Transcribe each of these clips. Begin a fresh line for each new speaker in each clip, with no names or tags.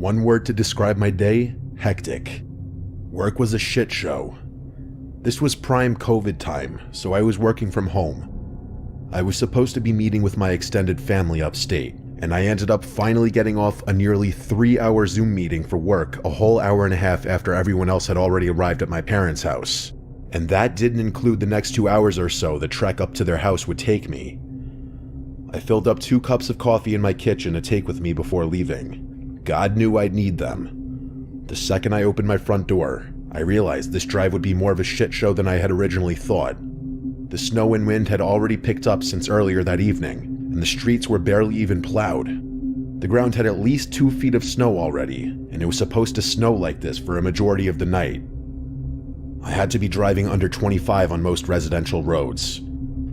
One word to describe my day: hectic. Work was a shit show. This was prime COVID time, so I was working from home. I was supposed to be meeting with my extended family upstate, and I ended up finally getting off a nearly 3-hour Zoom meeting for work a whole hour and a half after everyone else had already arrived at my parents' house. And that didn't include the next 2 hours or so the trek up to their house would take me. I filled up 2 cups of coffee in my kitchen to take with me before leaving. God knew I'd need them. The second I opened my front door, I realized this drive would be more of a shit show than I had originally thought. The snow and wind had already picked up since earlier that evening, and the streets were barely even plowed. The ground had at least 2 feet of snow already, and it was supposed to snow like this for a majority of the night. I had to be driving under 25 on most residential roads.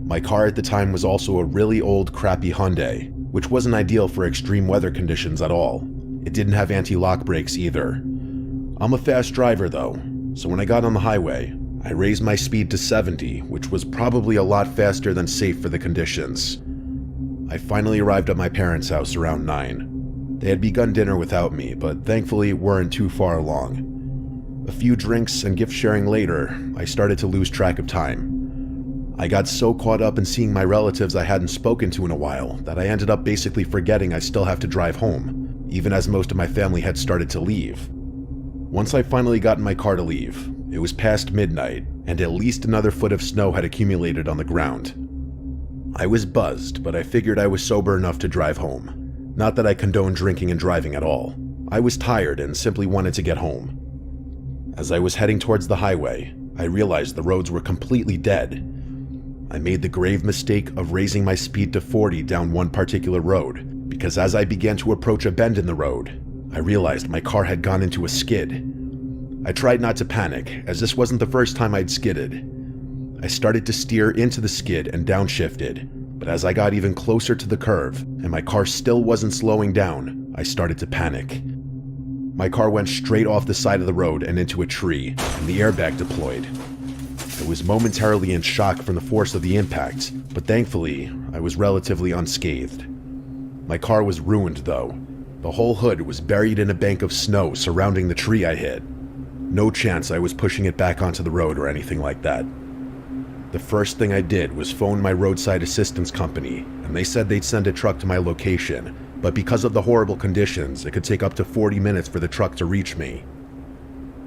My car at the time was also a really old, crappy Hyundai, which wasn't ideal for extreme weather conditions at all. It didn't have anti-lock brakes either. I'm a fast driver though, so when I got on the highway, I raised my speed to 70, which was probably a lot faster than safe for the conditions. I finally arrived at my parents' house around 9. They had begun dinner without me, but thankfully weren't too far along. A few drinks and gift sharing later, I started to lose track of time. I got so caught up in seeing my relatives I hadn't spoken to in a while that I ended up basically forgetting I still have to drive home, even as most of my family had started to leave. Once I finally got in my car to leave, it was past midnight, and at least another foot of snow had accumulated on the ground. I was buzzed, but I figured I was sober enough to drive home. Not that I condone drinking and driving at all. I was tired and simply wanted to get home. As I was heading towards the highway, I realized the roads were completely dead. I made the grave mistake of raising my speed to 40 down one particular road, because as I began to approach a bend in the road, I realized my car had gone into a skid. I tried not to panic, as this wasn't the first time I'd skidded. I started to steer into the skid and downshifted, but as I got even closer to the curve, and my car still wasn't slowing down, I started to panic. My car went straight off the side of the road and into a tree, and the airbag deployed. I was momentarily in shock from the force of the impact, but thankfully, I was relatively unscathed. My car was ruined though. The whole hood was buried in a bank of snow surrounding the tree I hit. No chance I was pushing it back onto the road or anything like that. The first thing I did was phone my roadside assistance company, and they said they'd send a truck to my location, but because of the horrible conditions, it could take up to 40 minutes for the truck to reach me.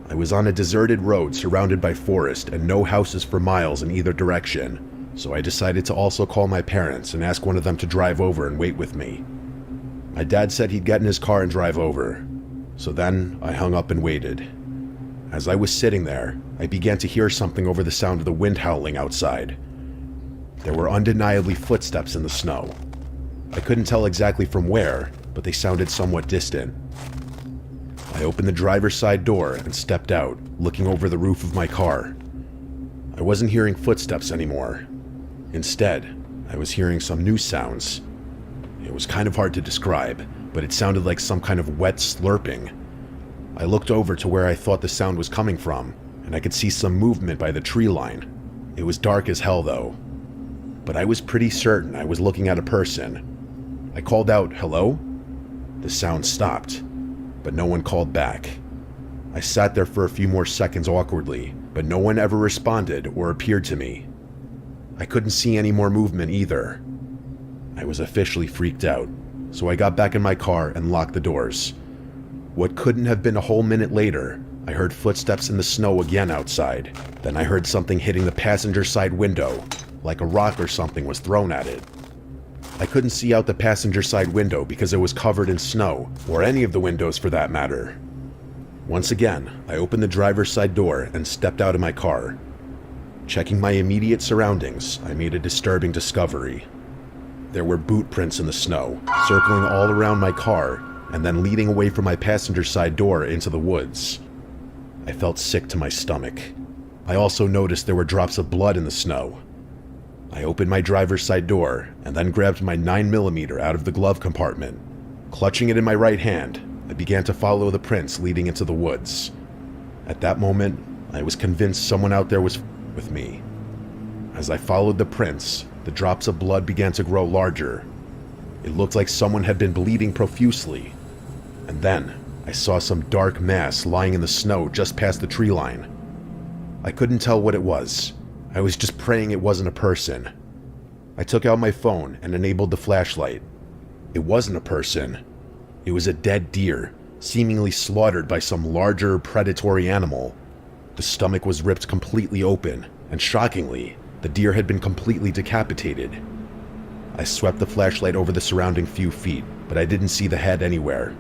I was on a deserted road surrounded by forest and no houses for miles in either direction, so I decided to also call my parents and ask one of them to drive over and wait with me. My dad said he'd get in his car and drive over, so then I hung up and waited. As I was sitting there, I began to hear something over the sound of the wind howling outside. There were undeniably footsteps in the snow. I couldn't tell exactly from where, but they sounded somewhat distant. I opened the driver's side door and stepped out, looking over the roof of my car. I wasn't hearing footsteps anymore. Instead, I was hearing some new sounds. It was kind of hard to describe, but it sounded like some kind of wet slurping. I looked over to where I thought the sound was coming from, and I could see some movement by the tree line. It was dark as hell though, but I was pretty certain I was looking at a person. I called out, "Hello?" The sound stopped, but no one called back. I sat there for a few more seconds awkwardly, but no one ever responded or appeared to me. I couldn't see any more movement either. I was officially freaked out, so I got back in my car and locked the doors. What couldn't have been a whole minute later, I heard footsteps in the snow again outside. Then I heard something hitting the passenger side window, like a rock or something was thrown at it. I couldn't see out the passenger side window because it was covered in snow, or any of the windows for that matter. Once again, I opened the driver's side door and stepped out of my car. Checking my immediate surroundings, I made a disturbing discovery. There were boot prints in the snow, circling all around my car, and then leading away from my passenger side door into the woods. I felt sick to my stomach. I also noticed there were drops of blood in the snow. I opened my driver's side door and then grabbed my 9mm out of the glove compartment. Clutching it in my right hand, I began to follow the prints leading into the woods. At that moment, I was convinced someone out there was with me. As I followed the prints, the drops of blood began to grow larger. It looked like someone had been bleeding profusely. And then, I saw some dark mass lying in the snow just past the tree line. I couldn't tell what it was. I was just praying it wasn't a person. I took out my phone and enabled the flashlight. It wasn't a person. It was a dead deer, seemingly slaughtered by some larger, predatory animal. The stomach was ripped completely open, and shockingly, the deer had been completely decapitated. I swept the flashlight over the surrounding few feet, but I didn't see the head anywhere.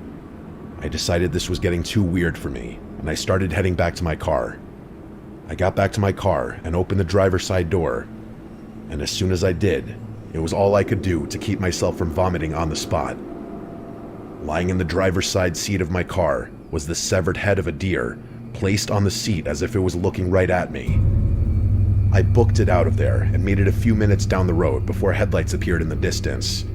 I decided this was getting too weird for me, and I started heading back to my car. I got back to my car and opened the driver's side door, and as soon as I did, it was all I could do to keep myself from vomiting on the spot. Lying in the driver's side seat of my car was the severed head of a deer, placed on the seat as if it was looking right at me. I booked it out of there and made it a few minutes down the road before headlights appeared in the distance.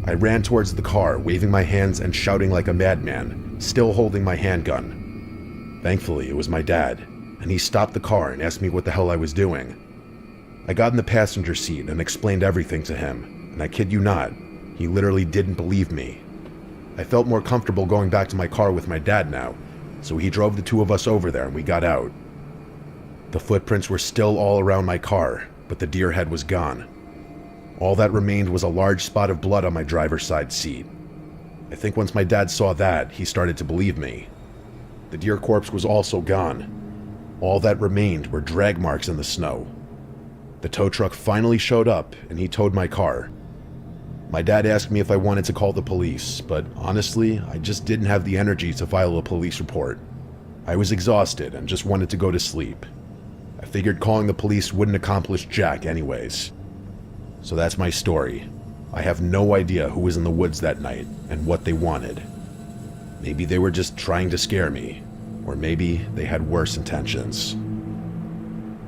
I ran towards the car, waving my hands and shouting like a madman, still holding my handgun. Thankfully, it was my dad, and he stopped the car and asked me what the hell I was doing. I got in the passenger seat and explained everything to him, and I kid you not, he literally didn't believe me. I felt more comfortable going back to my car with my dad now, so he drove the two of us over there and we got out. The footprints were still all around my car, but the deer head was gone. All that remained was a large spot of blood on my driver's side seat. I think once my dad saw that, he started to believe me. The deer corpse was also gone. All that remained were drag marks in the snow. The tow truck finally showed up, and he towed my car. My dad asked me if I wanted to call the police, but honestly, I just didn't have the energy to file a police report. I was exhausted and just wanted to go to sleep. I figured calling the police wouldn't accomplish jack anyways. So that's my story. I have no idea who was in the woods that night and what they wanted. Maybe they were just trying to scare me, or maybe they had worse intentions.